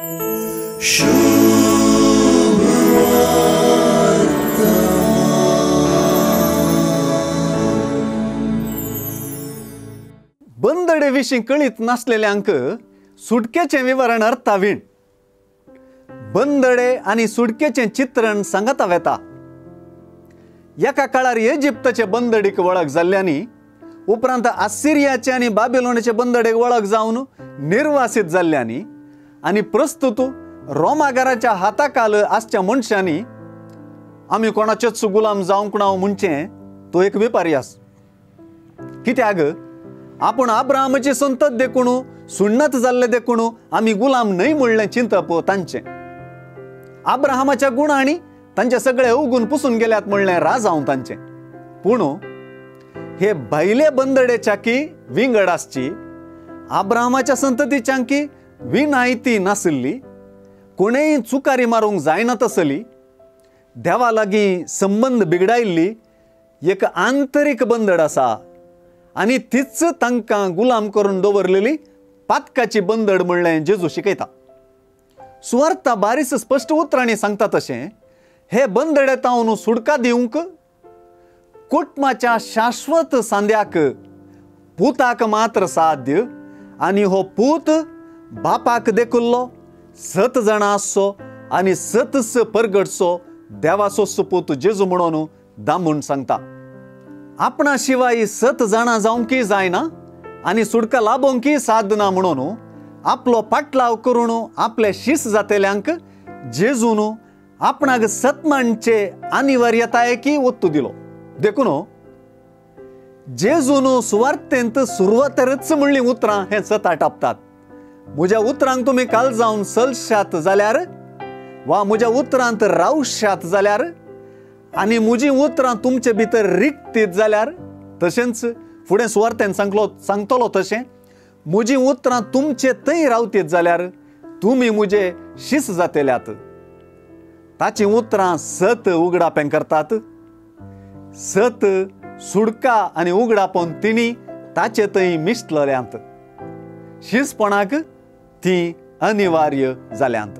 बंदडे विशीं कळीत नासलेल्यांक सुटकेचें विवरण अर्थावीण. बंदडे आनी सुटकेचें चित्रण सांगता वेता. एका काळार इजिप्तचे बंदडीक वळख जाल्ल्यानी उपरांत आसिरियाचे आनी बाबिलोनाचे बंदडेक वळख जावन निर्वासित जाल्ल्यानी आनी प्रस्तुत रोमागाराच्या हाताखाल आसच्या मनशांनी आमी कोणाचेच गुलाम जावंक ना म्हणचें तो एक वेपारी आस. कित्याक आपूण अब्राहमाची संतत देखून सुन्नत जाल्ले देखून आमी गुलाम न्हय म्हणलें चिंतप तांचें. अब्राहमाच्या गुणांनी तांचे सगळे अवगूण पुसून गेल्यात म्हणलें राज हांव तांचें. पूण हे भायले बंदडेच्याकी विंगड आसची, अब्राहमाच्या संततीच्यांकी विनायती नासली, कोणेय चुकारी मारूंक जायना तसली, देवा लागीं संबंध बिगडायल्ली एक आंतरीक बंदड आसा आनी तीच तांकां गुलाम करून दवरलेली पातकाची बंदड म्हणलें जेजू शिकयता. सुवार्ता बारीस स्पश्ट उतरांनी सांगता तशें हे बंदडेतावन सुडका दिवंक कुटुंबाच्या शाश्वत सांद्याक पुताक मात्र साध्य आनी हो पूत बापाक देखुल्लो 7 जाणां आसचो आनी 7 परगटचो देवाचो सुपूत जेजू म्हणून दामून सांगता. आपणा शिवाय 7 जाणां जावंकी जायना आनी सुडका लाबोवंकी साधना म्हणून आपलो पाटलाव करून आपले शिस जातेल्यांक जेजून आपणाक सत्मांचे अनिवार्यतायेकी ಒತ್ತು दिलो. देखून जेजून सुवार्थेंत सुरवातेरच म्हणली उतरां हे सताट आपतात. म्हज्या उतरांक तुमी काल जावन चलशात जाल्यार वा म्हज्या उतरांत रावशात जाल्यार आनी म्हजी उतरां तुमचे भितर रिक्तीत जाल्यार, तशेंच फुडें सुवार्थेन सांगतलो तशें म्हजी उतरां तुमचे थंय रावतीत जाल्यार तुमी म्हजे शिस जातेल्यात. ताची उतरां 7 उगडापें करतात. 7 सुडका आनी उगडापण तिणी ताचे थंय मिसळल्यांत. शिसपणाक ती अनिवार्य जाल्यांत.